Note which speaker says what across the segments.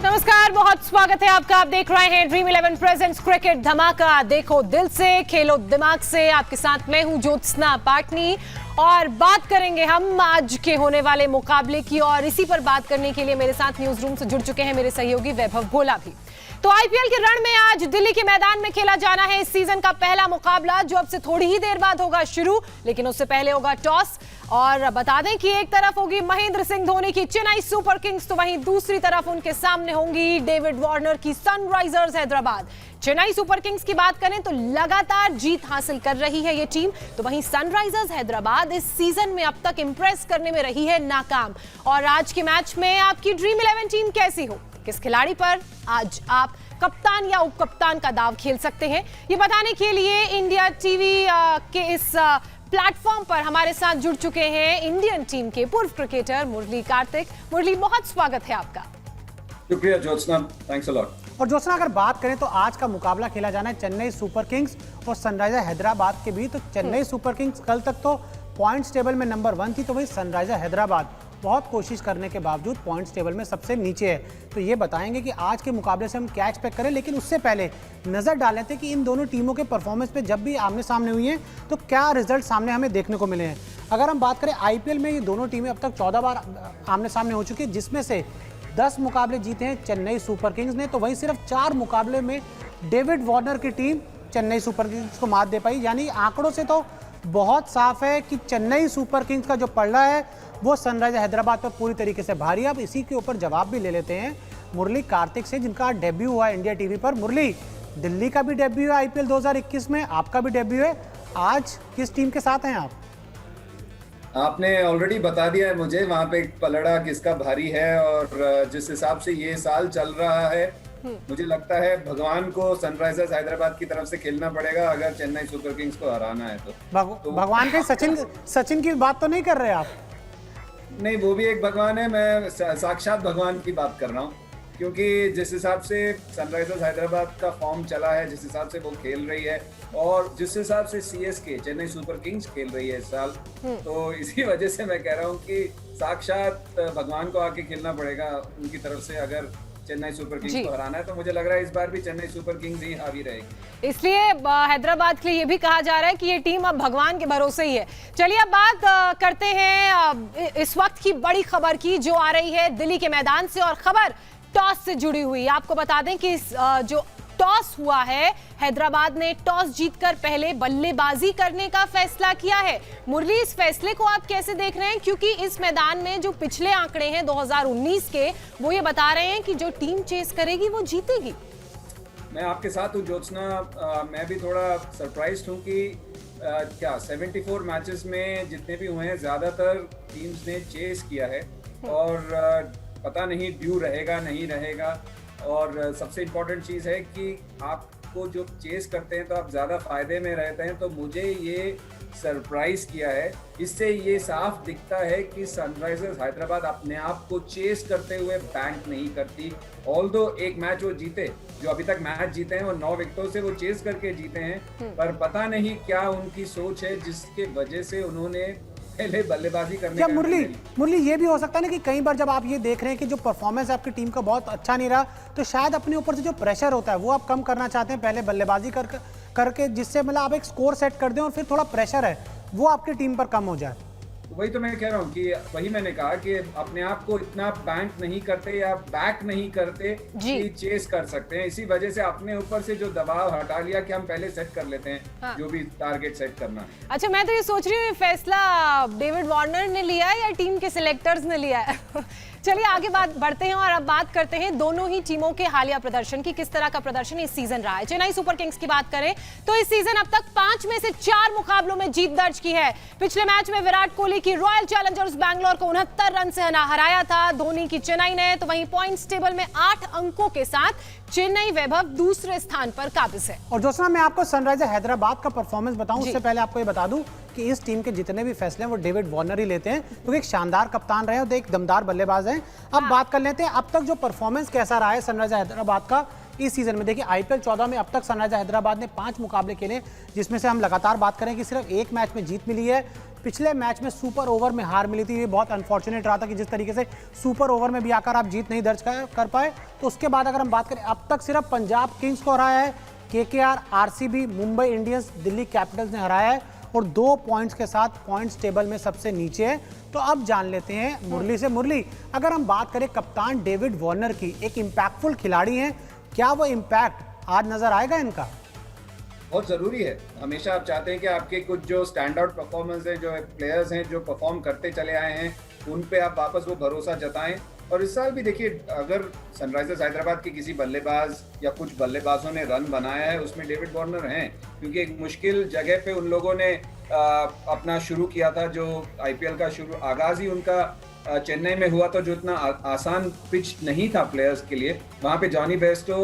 Speaker 1: नमस्कार, बहुत स्वागत है आपका। आप देख रहे हैं ड्रीम 11 प्रेजेंट्स क्रिकेट धमाका। देखो दिल से, खेलो दिमाग से। आपके साथ मैं हूं ज्योत्सना पाटनी और बात करेंगे हम आज के होने वाले मुकाबले की। और इसी पर बात करने के लिए मेरे साथ न्यूज रूम से जुड़ चुके हैं मेरे सहयोगी वैभव भोला भी। तो आईपीएल के रण में आज दिल्ली के मैदान में खेला जाना है इस सीजन का पहला मुकाबला, जो अब से थोड़ी ही देर बाद होगा शुरू। लेकिन उससे पहले होगा टॉस। और बता दें कि एक तरफ होगी महेंद्र सिंह धोनी की चेन्नई सुपर किंग्स, तो वहीं दूसरी तरफ उनके सामने होंगी डेविड वार्नर की Sunrisers Hyderabad. Chennai super Kings की बात करें तो लगातार जीत हासिल कर रही है ये टीम, तो वहीं सनराइजर्स हैदराबाद इस सीजन में अब तक इंप्रेस करने में रही है नाकाम। और आज के मैच में आपकी ड्रीम 11 टीम कैसी हो, किस खिलाड़ी पर आज आप कप्तान या उप कप्तान का दाव खेल सकते हैं, ये बताने के लिए इंडिया टीवी के इस प्लेटफॉर्म पर हमारे साथ जुड़ चुके हैं इंडियन टीम के पूर्व क्रिकेटर मुरली कार्तिक। मुरली, बहुत स्वागत है आपका।
Speaker 2: शुक्रिया ज्योत्सना, थैंक्स अ लॉट।
Speaker 3: और ज्योत्सना, अगर बात करें तो आज का मुकाबला खेला जाना है चेन्नई सुपर किंग्स और सनराइजर हैदराबाद के बीच। तो चेन्नई सुपर किंग्स कल तक तो पॉइंट्स टेबल में नंबर 1 थी, तो वही सनराइजर हैदराबाद बहुत कोशिश करने के बावजूद पॉइंट्स टेबल में सबसे नीचे है। तो ये बताएंगे कि आज के मुकाबले से हम क्या एक्सपेक्ट करें, लेकिन उससे पहले नज़र डाल लेते हैं कि इन दोनों टीमों के परफॉर्मेंस पे जब भी आमने सामने हुई हैं तो क्या रिजल्ट सामने हमें देखने को मिले हैं। अगर हम बात करें आईपीएल में, ये दोनों टीमें अब तक 14 बार आमने सामने हो चुकी है, जिसमें से 10 मुकाबले जीते हैं चेन्नई सुपर किंग्स ने। तो वहीं सिर्फ 4 मुकाबले में डेविड वार्नर की टीम चेन्नई सुपर किंग्स को मात दे पाई। यानी आंकड़ों से तो बहुत साफ है कि चेन्नई सुपर किंग्स का जो पलड़ा है वो सनराइजर हैदराबाद पर पूरी तरीके से भारी है। अब इसी के ऊपर जवाब भी ले लेते हैं मुरली कार्तिक से, जिनका डेब्यू हुआ है इंडिया टीवी पर। मुरली, दिल्ली का भी डेब्यू है आईपीएल 2021 में, आपका भी डेब्यू है। आज किस टीम के साथ हैं आप?
Speaker 2: आपने ऑलरेडी बता दिया है मुझे वहां पे पलड़ा किसका भारी है। और जिस हिसाब से ये साल चल रहा है, मुझे लगता है भगवान को सनराइजर्स हैदराबाद की तरफ से खेलना पड़ेगा अगर चेन्नई सुपर किंग्स को हराना है तो
Speaker 3: भगवान के सचिन की बात तो नहीं कर रहे आप?
Speaker 2: नहीं, वो भी एक भगवान है, मैं साक्षात भगवान की बात कर रहा हूँ। क्योंकि जिस हिसाब से सनराइजर्स हैदराबाद का फॉर्म चला है, जिस हिसाब से वो खेल रही है और जिस हिसाब से सीएसके चेन्नई सुपर किंग्स खेल रही है इस साल, तो इसी वजह से मैं कह रहा हूँ कि साक्षात भगवान को आके खेलना पड़ेगा उनकी तरफ से अगर चेन्नई सुपर किंग्स को हराना है। तो मुझे लग रहा है इस बार भी चेन्नई सुपर किंग्स ही हावी रहेगी।
Speaker 1: इसलिए हैदराबाद के लिए ये भी कहा जा रहा है कि ये टीम अब भगवान के भरोसे ही है। चलिए अब बात करते हैं इस वक्त की बड़ी खबर की, जो आ रही है दिल्ली के मैदान से, और खबर टॉस से जुड़ी हुई। आपको बता दें कि जो टॉस हुआ है, हैदराबाद ने टॉस जीतकर पहले बल्लेबाजी करने का फैसला किया है। मुरली, इस फैसले को आप कैसे देख रहे हैं, क्योंकि इस मैदान में जो पिछले आंकड़े हैं 2019 के, वो ये बता रहे हैं कि जो टीम चेस करेगी वो जीतेगी।
Speaker 2: मैं आपके साथ हूँ ज्योत्सना, मैं भी थोड़ा सरप्राइज्ड हूँ कि क्या 74 मैचेस में जितने भी हुए हैं ज्यादातर टीम्स ने चेस किया है। और पता नहीं ड्यू रहेगा नहीं रहेगा। और सबसे इम्पोर्टेंट चीज़ है कि आपको जो चेस करते हैं तो आप ज़्यादा फायदे में रहते हैं। तो मुझे ये सरप्राइज किया है, इससे ये साफ दिखता है कि सनराइजर्स हैदराबाद अपने आप को चेस करते हुए बैंक नहीं करती। ऑल्दो एक मैच वो जीते, जो अभी तक मैच जीते हैं वो 9 विकेटों से वो चेस करके जीते हैं, पर पता नहीं क्या उनकी सोच है जिसके वजह से उन्होंने पहले बल्लेबाजी करने
Speaker 3: क्या मुरली ये भी हो सकता है ना कि कई बार जब आप ये देख रहे हैं कि जो परफॉर्मेंस आपकी टीम का बहुत अच्छा नहीं रहा, तो शायद अपने ऊपर से जो प्रेशर होता है वो आप कम करना चाहते हैं पहले बल्लेबाजी करके, जिससे मतलब आप एक स्कोर सेट कर दें और फिर थोड़ा प्रेशर है वो आपकी टीम पर कम हो जाए।
Speaker 2: वही तो मैं कह रहा हूँ कि वही मैंने कहा कि अपने आप को इतना बैंक नहीं करते या बैक नहीं करते कि चेस कर सकते हैं। इसी वजह से अपने ऊपर से जो दबाव हटा लिया कि हम पहले सेट कर लेते हैं। हाँ। जो भी टारगेट सेट करना है।
Speaker 1: अच्छा, मैं तो ये सोच रही हूँ फैसला डेविड वार्नर ने लिया है या टीम के सिलेक्टर्स ने लिया है। चलिए आगे बात बढ़ते हैं और अब बात करते हैं दोनों ही टीमों के हालिया प्रदर्शन की, किस तरह का प्रदर्शन इस सीजन रहा है। चेन्नई सुपर किंग्स की बात करें तो इस सीजन अब तक 5 में से 4 मुकाबलों में जीत दर्ज की है। पिछले मैच में विराट कोहली की रॉयल चैलेंजर्स बैंगलोर को 69 रन से हराया था धोनी की चेन्नई ने। तो वहीं पॉइंट्स टेबल में 8 अंकों के साथ चेन्नई वैभव दूसरे स्थान पर काबिज है।
Speaker 3: और दोस्तों, मैं आपको सनराइजर हैदराबाद का परफॉर्मेंस बताऊं उससे पहले आपको ये बता दूं कि इस टीम के जितने भी फैसले हैं वो डेविड वार्नर ही लेते हैं, क्योंकि एक शानदार कप्तान रहे और एक दमदार बल्लेबाज हैं। अब बात कर लेते हैं अब तक जो परफॉर्मेंस कैसा रहा है सनराइजर हैदराबाद का इस सीजन में। देखिए IPL 14 में अब तक सनराइजर हैदराबाद ने 5 मुकाबले खेले, जिसमें से हम लगातार बात करें कि सिर्फ एक मैच में जीत मिली है। पिछले मैच में सुपर ओवर में हार मिली थी, ये बहुत अनफॉर्चुनेट रहा था कि जिस तरीके से सुपर ओवर में भी आकर आप जीत नहीं दर्ज कर पाए। तो उसके बाद अगर हम बात करें, अब तक सिर्फ पंजाब किंग्स को हराया है, KKR, RCB, Mumbai Indians, Delhi Capitals ने हराया है और 2 पॉइंट्स के साथ पॉइंट्स टेबल में सबसे नीचे है। तो अब जान लेते हैं मुरली से। मुरली, अगर हम बात करें कप्तान डेविड वार्नर की, एक इम्पैक्टफुल खिलाड़ी हैं, क्या वो इम्पैक्ट आज नजर आएगा इनका?
Speaker 2: बहुत ज़रूरी है। हमेशा आप चाहते हैं कि आपके कुछ जो स्टैंड आउट परफॉर्मेंस है, जो प्लेयर्स हैं जो परफॉर्म करते चले आए हैं, उन पे आप वापस वो भरोसा जताएं। और इस साल भी देखिए, अगर सनराइजर्स हैदराबाद के किसी बल्लेबाज या कुछ बल्लेबाजों ने रन बनाया है, उसमें डेविड वार्नर हैं, क्योंकि एक मुश्किल जगह पे उन लोगों ने अपना शुरू किया था। जो IPL का आगाज़ ही उनका चेन्नई में हुआ, तो जो इतना आसान पिच नहीं था प्लेयर्स के लिए, वहाँ पे जॉनी बेस्टो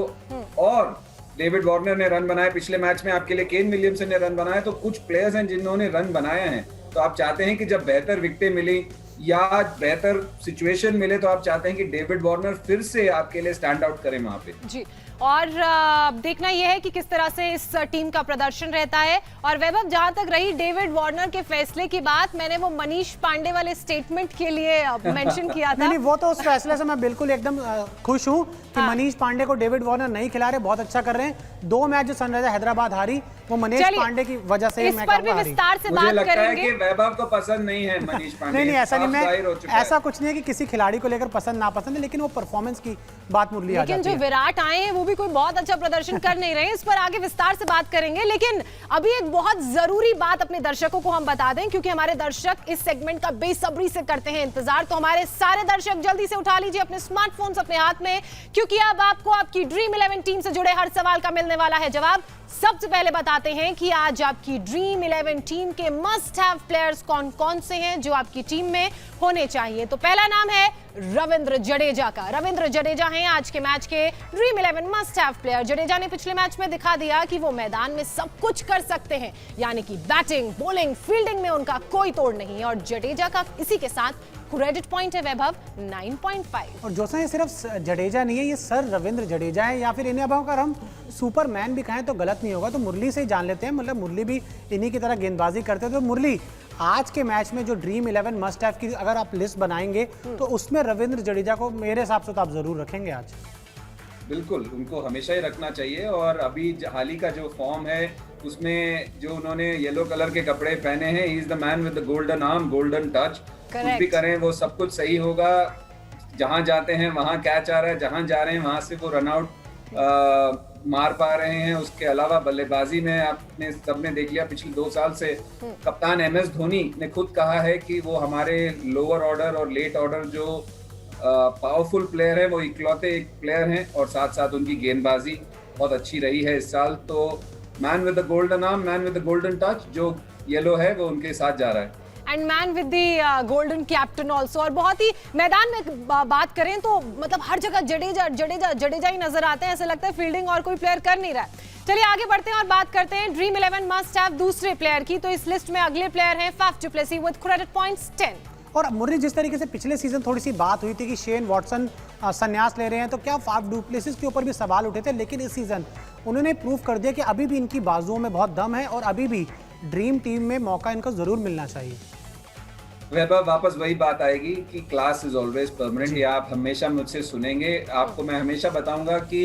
Speaker 2: और डेविड वार्नर ने रन बनाए। पिछले मैच में आपके लिए केन विलियमसन ने रन बनाया। तो कुछ प्लेयर्स हैं जिन्होंने रन बनाए हैं। तो आप चाहते हैं कि जब बेहतर विकेटें मिली या बेहतर सिचुएशन मिले, तो आप चाहते हैं कि डेविड वार्नर फिर से आपके लिए स्टैंड आउट करें वहां पे।
Speaker 1: जी, और देखना यह है कि किस तरह से इस टीम का प्रदर्शन रहता है। और वैभव, जहां तक रही डेविड वार्नर के फैसले की बात, मैंने वो मनीष पांडे वाले स्टेटमेंट के लिए मेंशन किया था।
Speaker 3: नहीं, वो तो उस फैसले से मैं बिल्कुल एकदम खुश हूं कि मनीष पांडे को डेविड वार्नर नहीं खिला रहे, बहुत अच्छा कर रहे हैं। 2 मैच जो सनराइजर हैदराबाद हारी, वो मनीष पांडे की वजह से।
Speaker 1: इस पर भी विस्तार से
Speaker 2: मुझे
Speaker 1: बात
Speaker 2: लगता है
Speaker 1: करेंगे
Speaker 2: कि वैभव को पसंद नहीं है मनीष पांडे।
Speaker 3: नहीं, ऐसा नहीं, मैं ऐसा कुछ नहीं है कि किसी खिलाड़ी को लेकर पसंद नापसंद है, लेकिन वो परफॉर्मेंस की बात मुरली आ जाती है।
Speaker 1: लेकिन जो विराट आए हैं वो भी कोई बहुत अच्छा प्रदर्शन कर नहीं रहे। इस पर आगे विस्तार से बात करेंगे, लेकिन अभी एक बहुत जरूरी बात अपने दर्शकों को हम बता दें, क्योंकि हमारे दर्शक इस सेगमेंट का बेसब्री से करते हैं इंतजार। तो हमारे सारे दर्शक जल्दी से उठा लीजिए अपने स्मार्टफोन्स अपने हाथ में, क्योंकि अब आपको आपकी ड्रीम 11 टीम से जुड़े हर सवाल का मिलने वाला है जवाब। सबसे पहले बताते हैं कि आज आपकी ड्रीम 11 टीम के मस्ट हैव प्लेयर्स कौन कौन से हैं जो आपकी टीम में होने चाहिए। तो पहला नाम है रविंद्र जडेजा का। रविंद्र जडेजा हैं आज के मैच के dream 11 must have player. Jadeja ने पिछले मैच में दिखा दिया कि वो मैदान में सब कुछ कर सकते हैं, यानी कि बैटिंग, बॉलिंग, फील्डिंग में उनका कोई तोड़ नहीं है। और जडेजा का इसी के साथ क्रेडिट पॉइंट है वैभव 9.5।
Speaker 3: और जोसा, ये सिर्फ जडेजा नहीं है, ये सर रविंद्र जडेजा है, या फिर इन्हें अब अगर हम सुपरमैन भी कहें तो गलत नहीं होगा। तो मुरली से ही जान लेते हैं, मतलब मुरली भी इन्हीं की तरह गेंदबाजी करते थे। तो मुरली, आज के मैच में जो ड्रीम 11 मस्ट हैव की अगर आप लिस्ट बनाएंगे तो उसमें रविंद्र जडेजा को मेरे हिसाब से तो आप जरूर रखेंगे आज।
Speaker 2: बिल्कुल, उनको हमेशा ही रखना चाहिए। और अभी हाल ही का जो फॉर्म है, उसमें जो उन्होंने येलो कलर के कपड़े पहने हैं, he is the man with the golden arm, golden touch. कुछ भी करें वो सब कुछ सही होगा। जहां जाते हैं वहां कैच आ रहा है, जहां जा रहे हैं वहां से वो रन आउट मार पा रहे हैं। उसके अलावा बल्लेबाजी में आपने सबने देख लिया, पिछले 2 साल से कप्तान MS धोनी ने खुद कहा है कि वो हमारे लोअर ऑर्डर और लेट ऑर्डर जो पावरफुल प्लेयर है, वो इकलौते एक प्लेयर हैं। और साथ साथ उनकी गेंदबाजी बहुत अच्छी रही है इस साल। तो man with the golden arm, man with the golden touch, जो येलो है वो उनके साथ जा रहा है।
Speaker 1: And man with the golden captain also. और बहुत ही मैदान में बात करें तो मतलब हर जगह जडेजा जडेजा जडेजा ही नजर आते हैं, ऐसा लगता है फील्डिंग और कोई प्लेयर कर नहीं रहा है। चलिए आगे बढ़ते हैं और बात करते हैं ड्रीम 11 मस्ट हैव दूसरे प्लेयर की। तो इस लिस्ट में अगले प्लेयर हैं Faf du Plessis with credit points 10।
Speaker 3: और मुरली, जिस तरीके से पिछले सीजन थोड़ी सी बात हुई थी कि शेन वॉटसन संन्यास ले रहे हैं, तो क्या फाफ डु प्लेसिस के ऊपर भी सवाल उठे थे, लेकिन इस सीजन उन्होंने प्रूव कर दिया कि अभी भी इनकी बाजुओं में बहुत दम है और अभी भी ड्रीम टीम में मौका इनको जरूर मिलना चाहिए।
Speaker 2: वैभव, वापस वही बात आएगी कि क्लास इज ऑलवेज परमानेंट। ये आप हमेशा मुझसे सुनेंगे। आपको मैं हमेशा बताऊंगा कि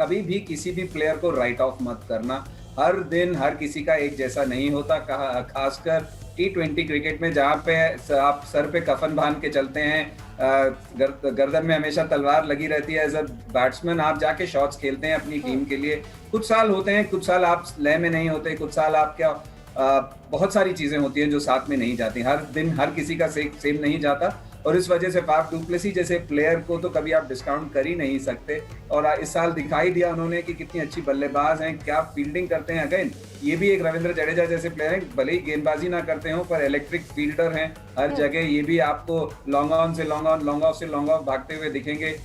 Speaker 2: कभी भी किसी भी प्लेयर को राइट ऑफ मत करना। हर दिन हर किसी का एक जैसा नहीं होता, खासकर T20 क्रिकेट में, जहाँ पे आप सर पे कफन बांध के चलते हैं, गर्दन में हमेशा तलवार लगी रहती है। एज अ बैट्समैन आप जाके शॉट्स खेलते हैं अपनी टीम के लिए। कुछ साल होते हैं, कुछ साल आप लय में नहीं होते, कुछ साल आप क्या बहुत सारी चीजें होती हैं जो साथ में नहीं जाती। हर दिन हर किसी का सेम नहीं जाता। और इस वजह से फाफ डु प्लेसी जैसे प्लेयर को तो कभी आप डिस्काउंट कर ही नहीं सकते। और इस साल दिखाई दिया उन्होंने कि कितनी अच्छी बल्लेबाज हैं, क्या फील्डिंग करते हैं। अगेन ये भी एक रविंद्र जडेजा जैसे प्लेयर हैं, भले ही गेंदबाजी ना करते हो पर इलेक्ट्रिक फील्डर हैं हर जगह। ये भी आपको लॉन्ग ऑन से लॉन्ग ऑन, लॉन्ग ऑफ से लॉन्ग ऑफ भागते हुए दिखेंगे।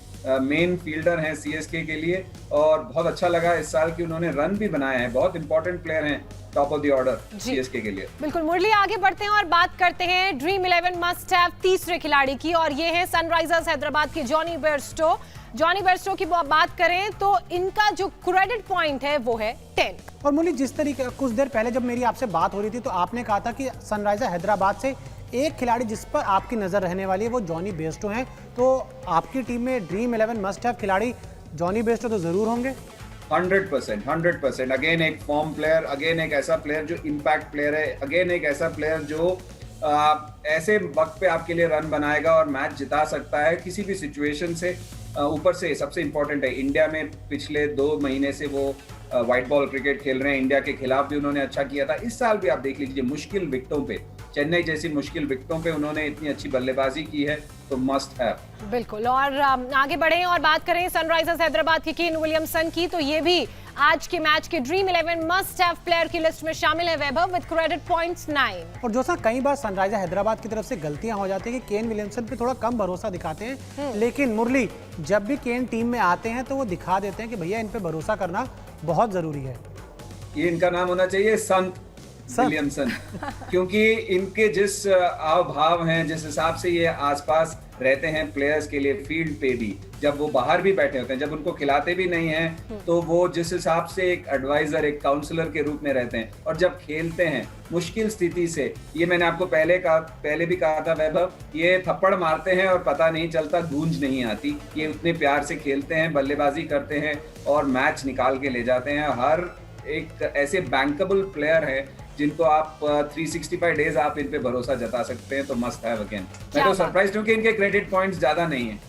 Speaker 2: मेन फील्डर हैं सीएसके के लिए, और बहुत अच्छा लगा इस साल की उन्होंने रन भी बनाए हैं, बहुत इंपॉर्टेंट प्लेयर हैं top of the order CSK के लिए।
Speaker 1: बिल्कुल मुरली, आगे बढ़ते हैं और बात करते हैं ड्रीम 11 मस्ट हैव तीसरे खिलाड़ी की, और ये है सनराइजर्स हैदराबाद के जॉनी बेयरस्टो। जॉनी बेयरस्टो की बात करें तो इनका जो क्रेडिट पॉइंट है वो है 10।
Speaker 3: और मुरली, जिस तरीके कुछ देर पहले जब मेरी आपसे बात हो रही थी तो आपने कहा था कि सनराइजर हैदराबाद से एक खिलाड़ी जिस पर आपकी नजर रहने वाली है वो जॉनी बेयरस्टो हैं, तो आपकी टीम में ड्रीम 11 मस्ट हैव खिलाड़ी जॉनी बेयरस्टो तो जरूर होंगे।
Speaker 2: 100%। अगेन एक फॉर्म प्लेयर, अगेन एक ऐसा प्लेयर जो इम्पैक्ट प्लेयर है, अगेन एक ऐसा प्लेयर जो ऐसे वक्त पे आपके लिए रन बनाएगा और मैच जिता सकता है किसी भी सिचुएशन से। ऊपर से सबसे इम्पोर्टेंट है, इंडिया में पिछले 2 महीने से वो व्हाइट बॉल क्रिकेट खेल रहे हैं, इंडिया के खिलाफ भी उन्होंने अच्छा किया था। इस साल भी आप देख लीजिए, मुश्किल विकेटों पे, चेन्नई जैसी मुश्किल विकेटों पे उन्होंने इतनी अच्छी बल्लेबाजी की है, तो मस्ट हैव।
Speaker 1: बिल्कुल, और आगे बढ़ें और बात करें सनराइजर्स हैदराबाद के केन विलियमसन की, तो ये भी आज के मैच के ड्रीम 11 मस्ट हैव प्लेयर की लिस्ट में शामिल है वैभव, विद क्रेडिट पॉइंट्स 9।
Speaker 3: और जो सा कई बार सनराइजर हैदराबाद की तरफ से गलतियां हो जाती है कि केन विलियमसन पे थोड़ा कम भरोसा दिखाते हैं, लेकिन मुरली जब भी केन टीम में आते हैं तो वो दिखा देते हैं कि भैया इन पे भरोसा करना बहुत जरूरी है।
Speaker 2: ये इनका नाम होना चाहिए संत विलियमसन, क्योंकि इनके जिस आव भाव हैं, जिस हिसाब से ये आसपास रहते हैं प्लेयर्स के लिए फील्ड पे भी, जब वो बाहर भी बैठे होते हैं, जब उनको खिलाते भी नहीं हैं, तो वो जिस हिसाब से एक एडवाइजर, एक काउंसलर के रूप में रहते हैं, और जब खेलते हैं मुश्किल स्थिति से, ये मैंने आपको पहले भी कहा था वैभव, ये थप्पड़ मारते हैं और पता नहीं चलता, गूंज नहीं आती। ये उतने प्यार से खेलते हैं, बल्लेबाजी करते हैं और मैच निकाल के ले जाते हैं। हर एक ऐसे बैंकेबल प्लेयर है जिनको आप 365 डेज आप इन पे भरोसा जता सकते हैं, तो मस्ट हैव अगेन। मैं तो सरप्राइज हूं कि इनके क्रेडिट पॉइंट्स ज्यादा नहीं है।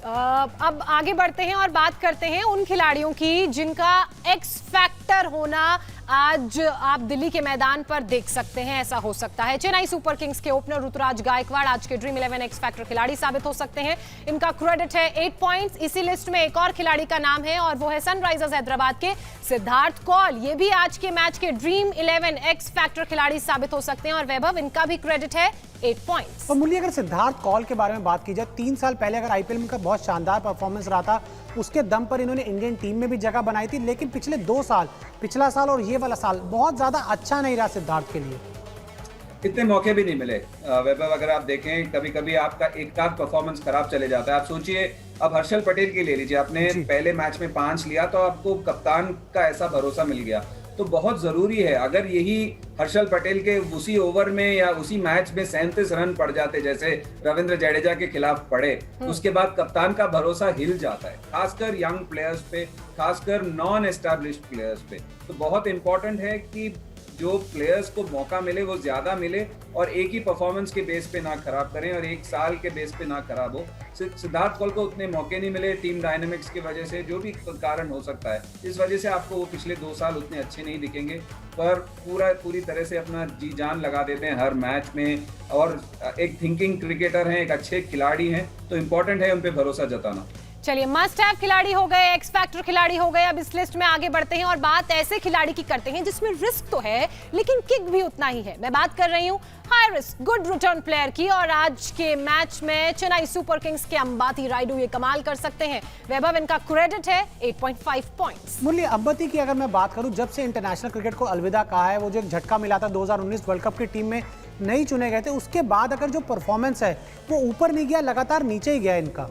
Speaker 1: अब आगे बढ़ते हैं और बात करते हैं उन खिलाड़ियों की जिनका एक्स फैक्टर होना आज आप दिल्ली के मैदान पर देख सकते हैं। ऐसा हो सकता है चेन्नई सुपर किंग्स के ओपनर ऋतुराज गायकवाड़ आज के ड्रीम 11 एक्स फैक्टर खिलाड़ी साबित हो सकते हैं। इनका क्रेडिट है 8 पॉइंट्स। इसी लिस्ट में एक और खिलाड़ी का नाम है और वो है सनराइजर्स हैदराबाद के सिद्धार्थ कौल। ये भी आज के मैच के ड्रीम 11 एक्स फैक्टर खिलाड़ी साबित हो सकते हैं और वैभव, इनका भी क्रेडिट है 8 पॉइंट्स।
Speaker 3: और मुरली, अगर सिद्धार्थ कौल के बारे में बात की जाए, 3 साल पहले अगर आईपीएल में का बहुत शानदार परफॉर्मेंस रहा था, उसके दम पर इन्होंने इंडियन टीम में भी जगह बनाई थी, लेकिन पिछले 2 साल, पिछला साल और ये वाला साल बहुत ज्यादा अच्छा नहीं रहा सिद्धार्थ के लिए।
Speaker 2: इतने मौके भी नहीं मिले वैभव। अगर आप देखें, कभी कभी आपका एक आध परफॉर्मेंस खराब चले जाता है। आप सोचिए, अब हर्षल पटेल के ले लीजिए, आपने पहले मैच में 5 लिया तो आपको कप्तान का ऐसा भरोसा मिल गया, तो बहुत जरूरी है। अगर यही हर्षल पटेल के उसी ओवर में या उसी मैच में 37 रन पड़ जाते जैसे रविंद्र जडेजा के खिलाफ पड़े, उसके बाद कप्तान का भरोसा हिल जाता है, खासकर यंग प्लेयर्स पे, खासकर नॉन एस्टैब्लिश्ड प्लेयर्स पे। तो बहुत इंपॉर्टेंट है कि जो प्लेयर्स को मौका मिले वो ज्यादा मिले और एक ही परफॉर्मेंस के बेस पे ना खराब करें और एक साल के बेस पे ना खराब हो। सिद्धार्थ कौल को उतने मौके नहीं मिले टीम डायनामिक्स की वजह से, जो भी कारण हो सकता है, इस वजह से आपको वो पिछले 2 साल उतने अच्छे नहीं दिखेंगे, पर पूरी तरह से अपना जी जान लगा देते हैं हर मैच में और एक थिंकिंग क्रिकेटर हैं, एक अच्छे खिलाड़ी हैं, तो इम्पोर्टेंट है उन पे भरोसा जताना।
Speaker 1: चलिए, मस्ट हैव खिलाड़ी हो गए, एक्स फैक्टर खिलाड़ी हो गए। अब इस लिस्ट में आगे बढ़ते हैं और बात ऐसे खिलाड़ी की करते हैं जिसमें रिस्क तो है लेकिन किक भी उतना ही है। मैं बात कर रही हूं high risk good return player की, और आज के मैच में चेन्नई सुपर किंग्स के अंबाती रायडू ये कमाल कर सकते हैं। वैभव, इनका क्रेडिट है 8.5 पॉइंट्स।
Speaker 3: मुरली, अंबाती की अगर मैं बात करूं, जब से इंटरनेशनल क्रिकेट को अलविदा कहा है, वो जो एक झटका मिला था 2019 वर्ल्ड कप की टीम में नहीं चुने गए थे, उसके बाद अगर जो परफॉर्मेंस है वो ऊपर नहीं गया, लगातार नीचे ही गया इनका।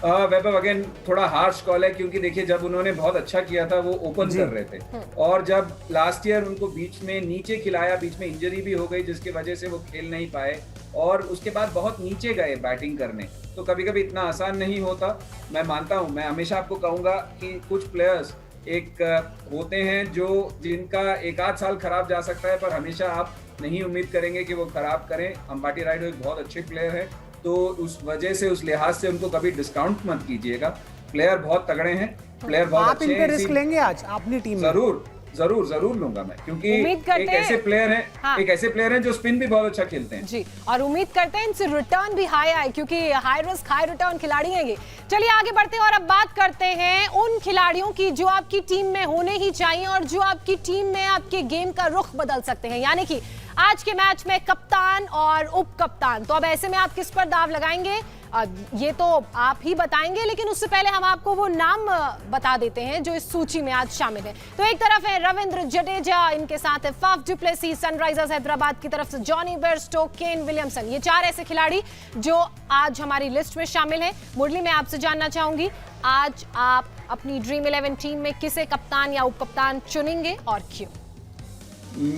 Speaker 2: वैभव, अगेन थोड़ा हार्श कॉल है, क्योंकि देखिए जब उन्होंने बहुत अच्छा किया था वो ओपन कर रहे थे, और जब लास्ट ईयर उनको बीच में नीचे खिलाया, बीच में इंजरी भी हो गई जिसकी वजह से वो खेल नहीं पाए और उसके बाद बहुत नीचे गए बैटिंग करने, तो कभी कभी इतना आसान नहीं होता। मैं मानता हूं, मैं हमेशा आपको कहूंगा कि कुछ प्लेयर्स एक होते हैं जो जिनका एक आध साल खराब जा सकता है, पर हमेशा आप नहीं उम्मीद करेंगे कि वो खराब करें। अंबाती रायडू एक बहुत अच्छे प्लेयर है, तो उस वजह से, उस लिहाज से उनको कभी डिस्काउंट मत कीजिएगा। प्लेयर बहुत तगड़े हैं, प्लेयर बहुत अच्छे हैं।
Speaker 3: आप इन पे रिस्क लेंगे आज अपनी टीम में?
Speaker 2: जरूर लूंगा मैं, क्योंकि एक ऐसे प्लेयर हैं, हाँ। एक ऐसे प्लेयर हैं जो स्पिन भी बहुत अच्छा खेलते हैं
Speaker 1: जी, और उम्मीद करते हैं इनसे रिटर्न भी हाई आए, क्योंकि हाई रिस्क हाई रिटर्न खिलाड़ी हैं ये। चलिए आगे बढ़ते हैं और अब बात करते हैं उन खिलाड़ियों की जो आपकी टीम में होने ही चाहिए और जो आपकी टीम में आपके गेम का रुख बदल सकते हैं, यानी कि आज के मैच में कप्तान और उप कप्तान। तो अब ऐसे में आप किस पर दाव लगाएंगे? ये तो आप ही बताएंगे, लेकिन उससे पहले हम आपको वो नाम बता देते हैं जो इस सूची में आज शामिल है। तो एक तरफ है रविंद्र जडेजा, इनके साथ है फाफ डुप्लेसी सनराइजर्स हैदराबाद की तरफ से, जॉनी बेयरस्टो, केन विलियमसन। ये 4 ऐसे खिलाड़ी जो आज हमारी लिस्ट में शामिल है। मुरली, मैं आपसे जानना चाहूंगी, आज आप अपनी ड्रीम 11 टीम में किसे कप्तान या उप कप्तान चुनेंगे और क्यों?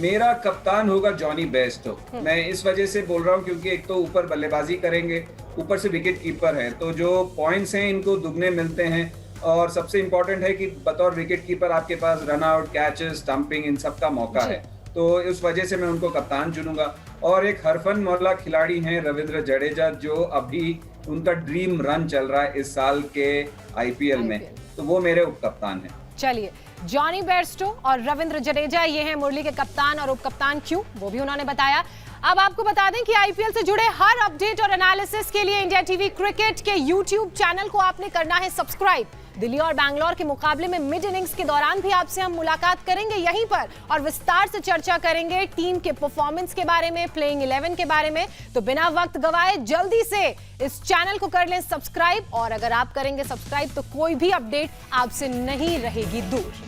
Speaker 2: मेरा कप्तान होगा जॉनी बेयरस्टो। मैं इस वजह से बोल रहा हूँ क्योंकि एक तो ऊपर बल्लेबाजी करेंगे, ऊपर से विकेट कीपर है, तो जो पॉइंट्स हैं इनको दुगने मिलते हैं। और सबसे इंपॉर्टेंट है कि बतौर विकेट कीपर आपके पास रन आउट, कैचेस, स्टंपिंग, इन सब का मौका है, तो इस वजह से मैं उनको कप्तान चुनूंगा। और एक हरफन मौला खिलाड़ी हैं रविंद्र जडेजा, जो अभी उनका ड्रीम रन चल रहा है इस साल के आईपीएल में, तो वो मेरे उप कप्तान हैं।
Speaker 1: चलिए, जॉनी बेयरस्टो और रविंद्र जडेजा ये हैं मुरली के कप्तान, और उप कप्तान क्यों, वो भी उन्होंने बताया। अब आपको बता दें कि आईपीएल से जुड़े हर अपडेट और एनालिसिस के लिए इंडिया टीवी क्रिकेट के यूट्यूब चैनल को आपने करना है सब्सक्राइब। दिल्ली और बैंगलोर के मुकाबले में मिड इनिंग्स के दौरान भी आपसे हम मुलाकात करेंगे यहीं पर, और विस्तार से चर्चा करेंगे टीम के परफॉर्मेंस के बारे में, प्लेइंग 11 के बारे में। तो बिना वक्त गवाए जल्दी से इस चैनल को कर लें सब्सक्राइब, और अगर आप करेंगे सब्सक्राइब तो कोई भी अपडेट आपसे नहीं रहेगी दूर।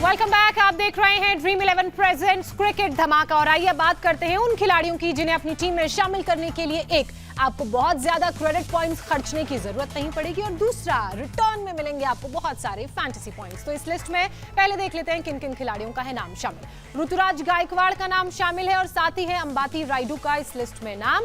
Speaker 1: वेलकम बैक, आप देख रहे हैं ड्रीम 11 प्रेजेंट्स क्रिकेट धमाका। और आइए बात करते हैं उन खिलाड़ियों की जिन्हें अपनी टीम में शामिल करने के लिए एक, आपको बहुत ज्यादा क्रेडिट पॉइंट्स खर्चने की जरूरत नहीं पड़ेगी, और दूसरा, रिटर्न में मिलेंगे आपको बहुत सारे फैंटेसी पॉइंट्स। तो इस लिस्ट में पहले देख लेते हैं किन किन खिलाड़ियों का है नाम शामिल। ऋतुराज गायकवाड़ का नाम शामिल है, और साथ ही है अंबाती रायडू का इस लिस्ट में नाम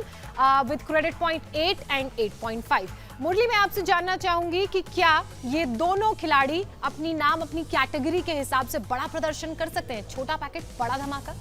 Speaker 1: विद क्रेडिट पॉइंट 8 एंड 8.5। मुरली, मैं आपसे जानना चाहूंगी कि क्या ये दोनों खिलाड़ी अपनी नाम अपनी कैटेगरी के हिसाब से बड़ा प्रदर्शन कर सकते हैं? छोटा पैकेट बड़ा धमाका।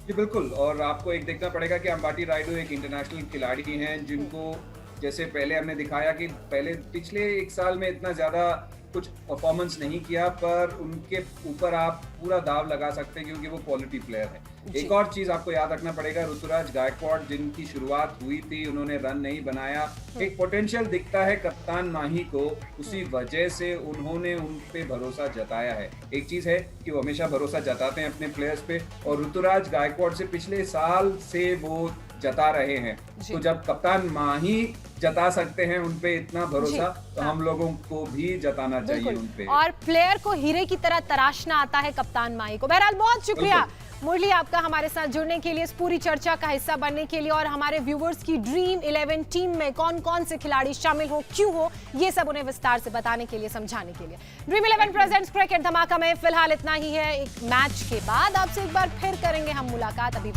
Speaker 2: जी बिल्कुल, और आपको एक देखना पड़ेगा कि अंबाती रायडू एक इंटरनेशनल खिलाड़ी हैं, जिनको जैसे पहले हमने दिखाया कि पहले पिछले 1 साल में इतना ज़्यादा कुछ परफॉर्मेंस नहीं किया, पर उनके ऊपर आप पूरा दाव लगा सकते हैं क्योंकि वो क्वालिटी प्लेयर है। एक और चीज़ आपको याद रखना पड़ेगा, ऋतुराज गायकवाड़ जिनकी शुरुआत हुई थी, उन्होंने रन नहीं बनाया, एक पोटेंशियल दिखता है कप्तान माही को, उसी वजह से उन्होंने उन पे भरोसा जताया है। एक चीज़ है कि वो हमेशा भरोसा जताते हैं अपने प्लेयर्स पे, और ऋतुराज गायकवाड़ से पिछले साल से वो जता रहे हैं, तो जब कप्तान माही जता सकते हैं उन पे इतना भरोसा, तो हम लोगों को भी जताना चाहिए उन पे।
Speaker 1: और प्लेयर को हीरे की तरह तराशना आता है कप्तान माही को। बहरहाल बहुत शुक्रिया मुरली आपका हमारे साथ जुड़ने के लिए, इस पूरी चर्चा का हिस्सा बनने के लिए, और हमारे व्यूवर्स की ड्रीम 11 टीम में कौन कौन से खिलाड़ी शामिल हो, क्यों हो, ये सब उन्हें विस्तार से बताने के लिए, समझाने के लिए। ड्रीम 11 प्रेजेंट्स क्रिकेट धमाका में फिलहाल इतना ही है। एक मैच के बाद आपसे एक बार फिर करेंगे हम मुलाकात। अभी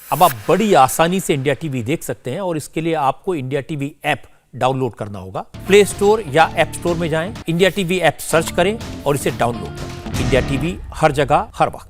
Speaker 4: अब आप बड़ी आसानी से इंडिया टीवी देख सकते हैं, और इसके लिए आपको इंडिया टीवी ऐप डाउनलोड करना होगा। प्ले स्टोर या ऐप स्टोर में जाएं, इंडिया टीवी ऐप सर्च करें और इसे डाउनलोड करें। इंडिया टीवी हर जगह हर वक्त।